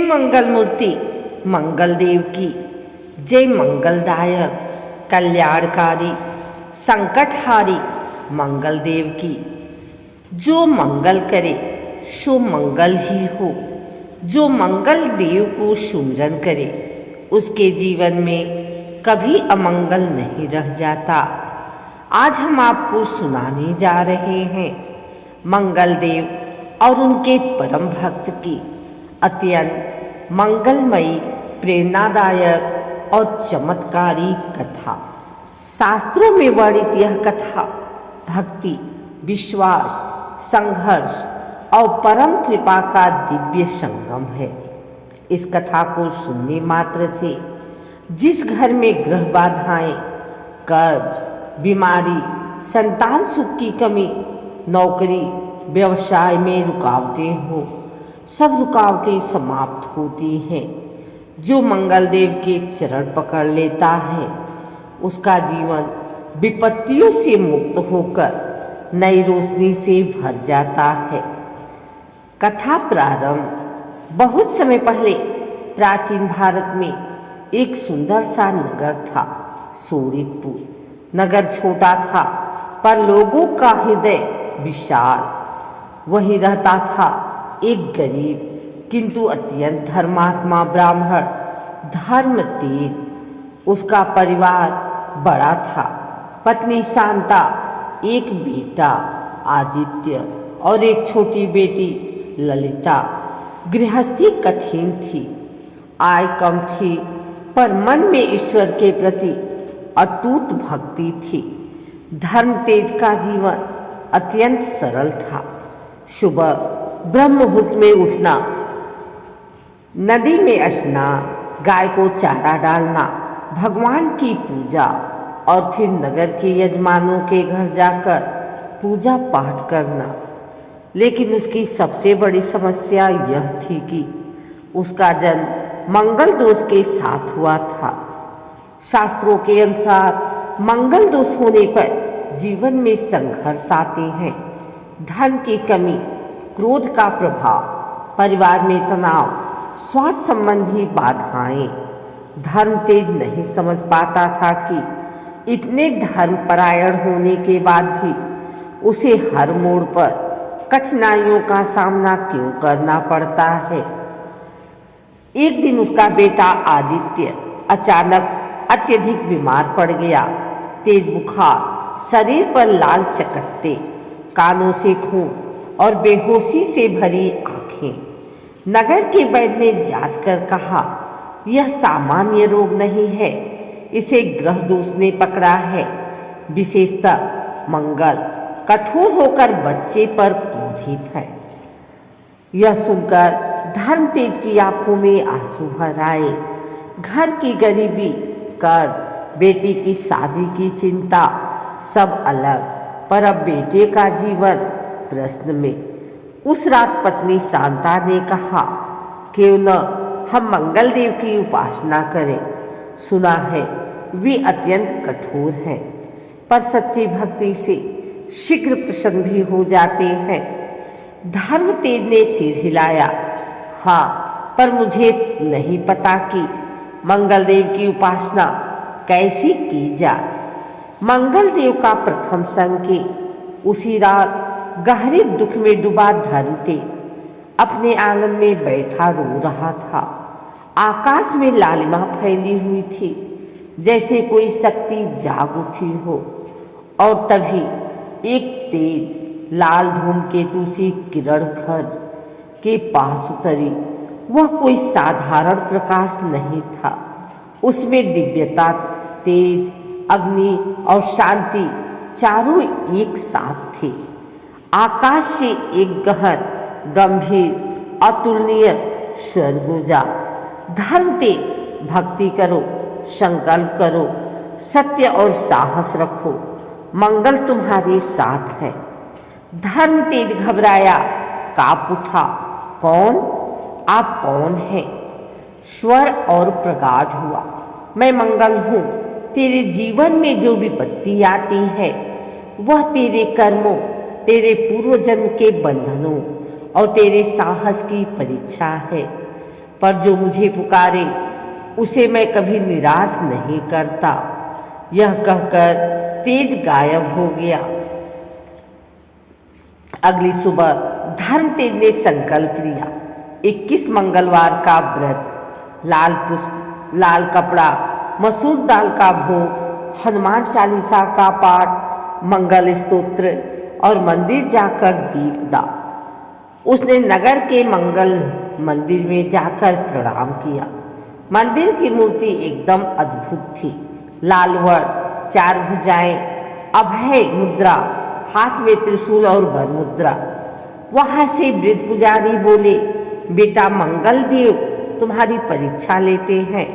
मंगल मूर्ति मंगल देव की जय। मंगलदायक कल्याणकारी संकटहारी मंगल देव की। जो मंगल करे सो मंगल ही हो। जो मंगल देव को सुमिरन करे उसके जीवन में कभी अमंगल नहीं रह जाता। आज हम आपको सुनाने जा रहे हैं मंगल देव और उनके परम भक्त की अत्यंत मंगलमयी, प्रेरणादायक और चमत्कारी कथा। शास्त्रों में वर्णित यह कथा भक्ति, विश्वास, संघर्ष और परम कृपा का दिव्य संगम है। इस कथा को सुनने मात्र से जिस घर में ग्रह बाधाएं, कर्ज, बीमारी, संतान सुख की कमी, नौकरी, व्यवसाय में रुकावटें हो, सब रुकावटें समाप्त होती हैं। जो मंगल देव के चरण पकड़ लेता है उसका जीवन विपत्तियों से मुक्त होकर नई रोशनी से भर जाता है। कथा प्रारंभ। बहुत समय पहले प्राचीन भारत में एक सुंदर सा नगर था, सोरितपुर। नगर छोटा था पर लोगों का हृदय विशाल। वहीं रहता था एक गरीब किंतु अत्यंत धर्मात्मा ब्राह्मण, धर्म तेज। उसका परिवार बड़ा था, पत्नी शांता, एक बेटा आदित्य और एक छोटी बेटी ललिता। गृहस्थी कठिन थी, आय कम थी पर मन में ईश्वर के प्रति अटूट भक्ति थी। धर्म तेज का जीवन अत्यंत सरल था। सुबह ब्रह्म मुहूर्त में उठना, नदी में स्नान, गाय को चारा डालना, भगवान की पूजा और फिर नगर के यजमानों के घर जाकर पूजा पाठ करना। लेकिन उसकी सबसे बड़ी समस्या यह थी कि उसका जन्म मंगल दोष के साथ हुआ था। शास्त्रों के अनुसार मंगल दोष होने पर जीवन में संघर्ष आते हैं। धन की कमी, क्रोध का प्रभाव, परिवार में तनाव, स्वास्थ्य संबंधी बाधाएं। धर्म तेज नहीं समझ पाता था कि इतने धर्मपरायण होने के बाद भी उसे हर मोड़ पर कठिनाइयों का सामना क्यों करना पड़ता है। एक दिन उसका बेटा आदित्य अचानक अत्यधिक बीमार पड़ गया। तेज बुखार, शरीर पर लाल चकत्ते, कानों से खून और बेहोशी से भरी आंखें। नगर के वैद्य ने जांच कर कहा, यह सामान्य रोग नहीं है, इसे ग्रह दोष ने पकड़ा है। विशेषतः मंगल कठोर होकर बच्चे पर क्रोधित है। यह सुनकर धर्म तेज की आंखों में आंसू भर आए। घर की गरीबी, कर्ज, बेटी की शादी की चिंता, सब अलग, पर अब बेटे का जीवन प्रश्न में। उस रात पत्नी शांता ने कहा, क्यों न हम मंगल देव की उपासना करें। सुना है वे अत्यंत कठोर हैं पर सच्ची भक्ति से शीघ्र प्रसन्न भी हो जाते हैं। धर्म तेज ने सिर हिलाया, हाँ, पर मुझे नहीं पता कि मंगल देव की उपासना कैसी की जाए। मंगल देव का प्रथम संकेत। उसी रात गहरे दुख में डूबा धर्म तेज अपने आंगन में बैठा रो रहा था। आकाश में लालिमा फैली हुई थी, जैसे कोई शक्ति जाग उठी हो। और तभी एक तेज लाल धूमकेतु सी किरण घर के पास उतरी। वह कोई साधारण प्रकाश नहीं था, उसमें दिव्यता, तेज, अग्नि और शांति चारों एक साथ थे। आकाश से एक गहन, गंभीर, अतुलनीय स्वर गूंजा, धर्म तेज, भक्ति करो, संकल्प करो, सत्य और साहस रखो, मंगल तुम्हारे साथ है। धर्म तेज घबराया, कांप उठा, कौन? आप कौन हैं? स्वर और प्रगाढ़ हुआ, मैं मंगल हूँ। तेरे जीवन में जो विपत्ति आती है वह तेरे कर्मों, तेरे पूर्व जन्म के बंधनों और तेरे साहस की परीक्षा है। पर जो मुझे पुकारे उसे मैं कभी निराश नहीं करता। यह कहकर तेज गायब हो गया। अगली सुबह धर्मतेज ने संकल्प लिया। 21 मंगलवार का व्रत, लाल पुष्प, लाल कपड़ा, मसूर दाल का भोग, हनुमान चालीसा का पाठ, मंगल स्तोत्र और मंदिर जाकर दीपदा। उसने नगर के मंगल मंदिर में जाकर प्रणाम किया। मंदिर की मूर्ति एकदम अद्भुत थी। लाल वर्ण, 4 भुजाएं, अभय मुद्रा, हाथ में त्रिशूल और वर मुद्रा। वहां से वृद्ध पुजारी बोले, बेटा मंगल देव तुम्हारी परीक्षा लेते हैं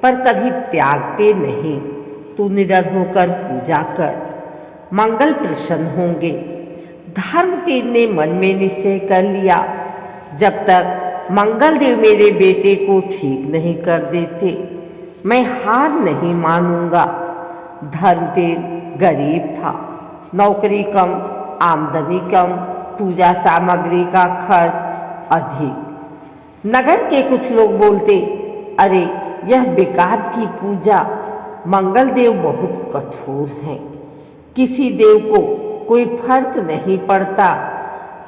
पर कभी त्यागते नहीं। तू निडर होकर पूजा कर, मंगल प्रसन्न होंगे। धर्मतेज ने मन में निश्चय कर लिया, जब तक मंगल देव मेरे बेटे को ठीक नहीं कर देते मैं हार नहीं मानूंगा। धर्मतेज गरीब था, नौकरी कम, आमदनी कम, पूजा सामग्री का खर्च अधिक। नगर के कुछ लोग बोलते, अरे यह बेकार की पूजा, मंगल देव बहुत कठोर हैं, किसी देव को कोई फर्क नहीं पड़ता,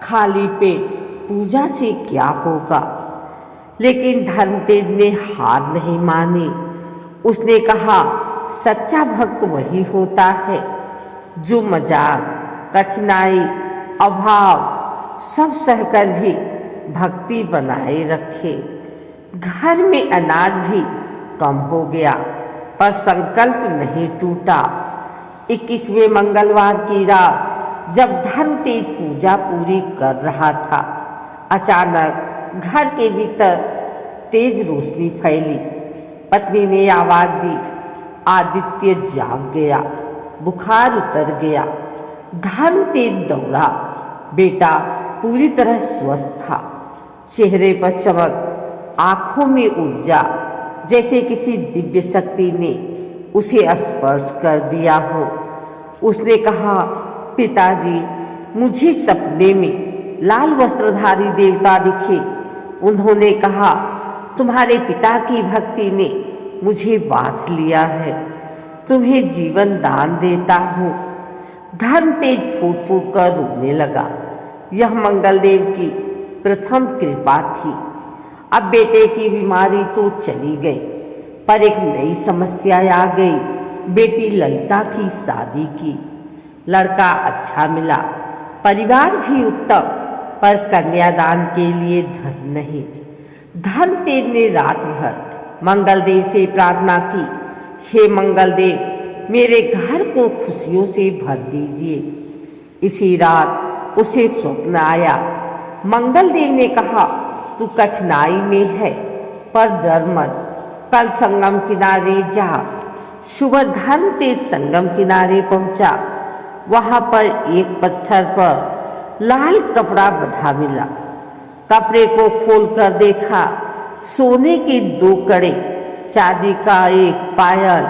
खाली पेट पूजा से क्या होगा। लेकिन धर्मतेज ने हार नहीं मानी। उसने कहा, सच्चा भक्त वही होता है जो मजाक, कठिनाई, अभाव सब सहकर भी भक्ति बनाए रखे। घर में अनाज भी कम हो गया पर संकल्प नहीं टूटा। 21वें मंगलवार की रात जब धर्मतेज पूजा पूरी कर रहा था, अचानक घर के भीतर तेज रोशनी फैली। पत्नी ने आवाज दी, आदित्य जाग गया, बुखार उतर गया। धर्मतेज दौड़ा। बेटा पूरी तरह स्वस्थ था, चेहरे पर चमक, आंखों में ऊर्जा, जैसे किसी दिव्य शक्ति ने उसे स्पर्श कर दिया हो। उसने कहा, पिताजी मुझे सपने में लाल वस्त्रधारी देवता दिखे। उन्होंने कहा, तुम्हारे पिता की भक्ति ने मुझे बांध लिया है, तुम्हें जीवन दान देता हूँ। धर्मतेज फूट फूट कर रोने लगा। यह मंगलदेव की प्रथम कृपा थी। अब बेटे की बीमारी तो चली गई पर एक नई समस्या आ गई। बेटी ललिता की शादी की। लड़का अच्छा मिला, परिवार भी उत्तम, पर कन्यादान के लिए धन नहीं। धर्मतेज ने रात भर मंगलदेव से प्रार्थना की, हे मंगलदेव मेरे घर को खुशियों से भर दीजिए। इसी रात उसे स्वप्न आया। मंगलदेव ने कहा, तू कठिनाई में है पर डर मत, कल संगम किनारे जा। सुबह धर्मतेज संगम किनारे पहुंचा। वहां पर एक पत्थर पर लाल कपड़ा बंधा मिला। कपड़े को खोलकर देखा, सोने के 2 कड़े, चांदी का एक पायल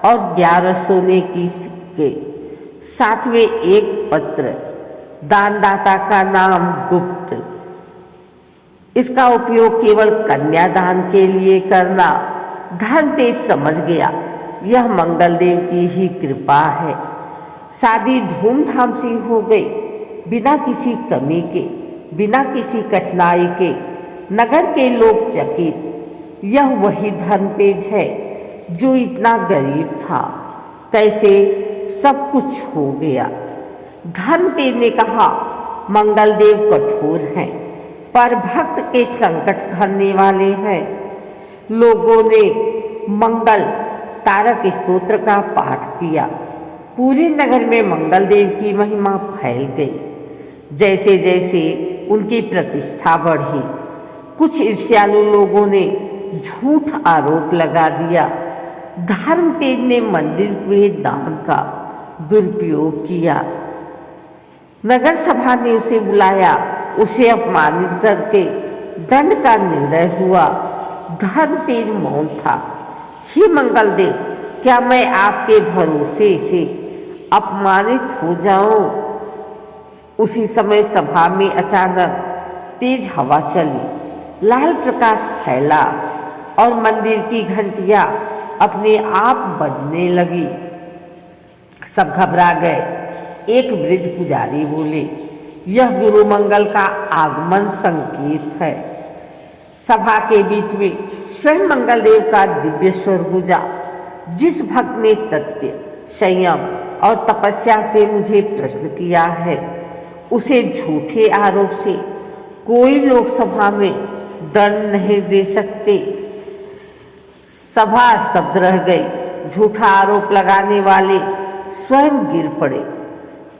और 11 सोने की सिक्के, साथ में एक पत्र, दानदाता का नाम गुप्त। इसका उपयोग केवल कन्यादान के लिए करना। धर्मतेज समझ गया, यह मंगलदेव की ही कृपा है। शादी धूमधाम से हो गई, बिना किसी कमी के, बिना किसी कठिनाई के। नगर के लोग चकित, यह वही धर्मतेज है जो इतना गरीब था, कैसे सब कुछ हो गया। धर्मतेज ने कहा, मंगलदेव कठोर हैं पर भक्त के संकट हरने वाले हैं। लोगों ने मंगल तारक स्तोत्र का पाठ किया। पूरे नगर में मंगलदेव की महिमा फैल गई। जैसे जैसे उनकी प्रतिष्ठा बढ़ी, कुछ ईर्ष्यालु लोगों ने झूठ आरोप लगा दिया। धर्मतेज ने मंदिर में दान का दुरुपयोग किया। नगर सभा ने उसे बुलाया, उसे अपमानित करके दंड का निर्णय हुआ। धर्मतेज मौन था। हे मंगलदेव, क्या मैं आपके भरोसे से अपमानित हो जाऊं? उसी समय सभा में अचानक तेज हवा चली। लाल प्रकाश फैला और मंदिर की घंटियां अपने आप बजने लगी। सब घबरा गए। एक वृद्ध पुजारी बोले, यह गुरु मंगल का आगमन संकेत है। सभा के बीच में स्वयं मंगलदेव का दिव्य स्वर गूंजा। जिस भक्त ने सत्य, संयम और तपस्या से मुझे प्रश्न किया है, उसे झूठे आरोप से कोई लोग सभा में दंड नहीं दे सकते। सभा स्तब्ध रह गई। झूठा आरोप लगाने वाले स्वयं गिर पड़े।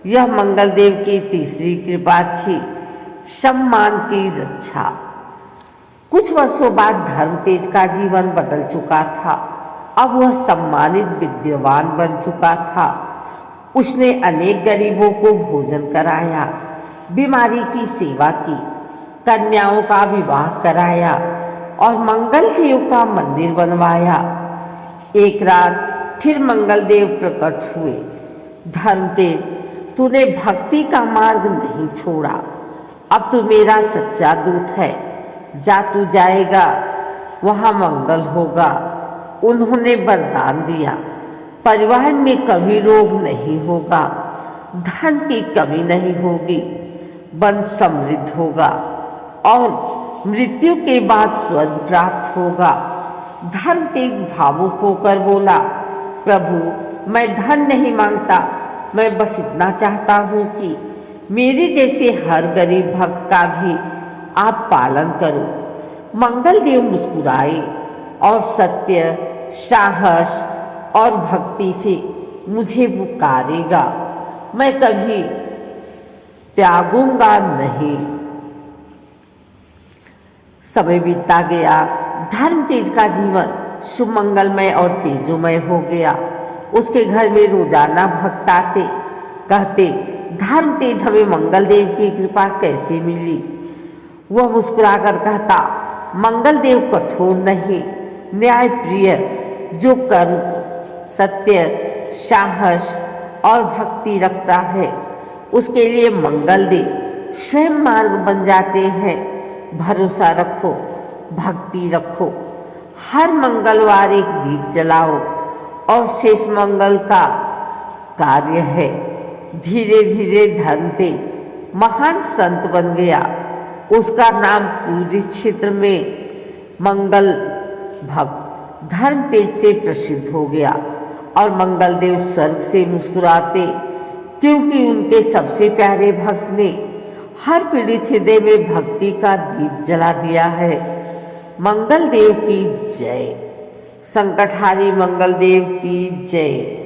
यह मंगलदेव की तीसरी कृपा थी, सम्मान की रक्षा। कुछ वर्षों बाद धर्मतेज का जीवन बदल चुका था। अब वह सम्मानित विद्वान बन चुका था। उसने अनेक गरीबों को भोजन कराया, बीमारी की सेवा की, कन्याओं का विवाह कराया और मंगलदेव का मंदिर बनवाया। एक रात फिर मंगलदेव प्रकट हुए। धर्मतेज, तूने भक्ति का मार्ग नहीं छोड़ा। अब तू मेरा सच्चा दूत है। जा तू जाएगा, वहाँ मंगल होगा। उन्होंने वरदान दिया, परिवार में कभी रोग नहीं होगा, धन की कमी नहीं होगी, वंश समृद्ध होगा और मृत्यु के बाद स्वर्ग प्राप्त होगा। धर्मतेज भावुक होकर बोला, प्रभु, मैं धन नहीं मांगता, मैं बस इतना चाहता हूँ कि मेरे जैसे हर गरीब भक्त का भी आप पालन करो। मंगलदेव मुस्कुराए और सत्य, साहस और भक्ति से मुझे पुकारेगा, मैं कभी त्यागूंगा नहीं। समय बीतता गया। धर्मतेज का जीवन सुमंगलमय और तेजोमय हो गया। उसके घर में रोजाना भक्त आते, कहते, धर्मतेज, हमें मंगलदेव की कृपा कैसे मिली? वह मुस्कुराकर कहता, मंगलदेव कठोर नहीं, न्यायप्रिय, जो कर्म, सत्य, साहस और भक्ति रखता है, उसके लिए मंगलदेव स्वयं मार्ग बन जाते हैं। भरोसा रखो, भक्ति रखो। हर मंगलवार एक दीप जलाओ और शेष मंगल का कार्य है। धीरे धीरे धर्मतेज महान संत बन गया। उसका नाम पूरे क्षेत्र में मंगल भक्त धर्मतेज से प्रसिद्ध हो गया और मंगलदेव स्वर्ग से मुस्कुराते, क्योंकि उनके सबसे प्यारे भक्त ने हर पीड़ित हृदय में भक्ति का दीप जला दिया है। मंगलदेव की जय। संकटहारी मंगलदेव की जय।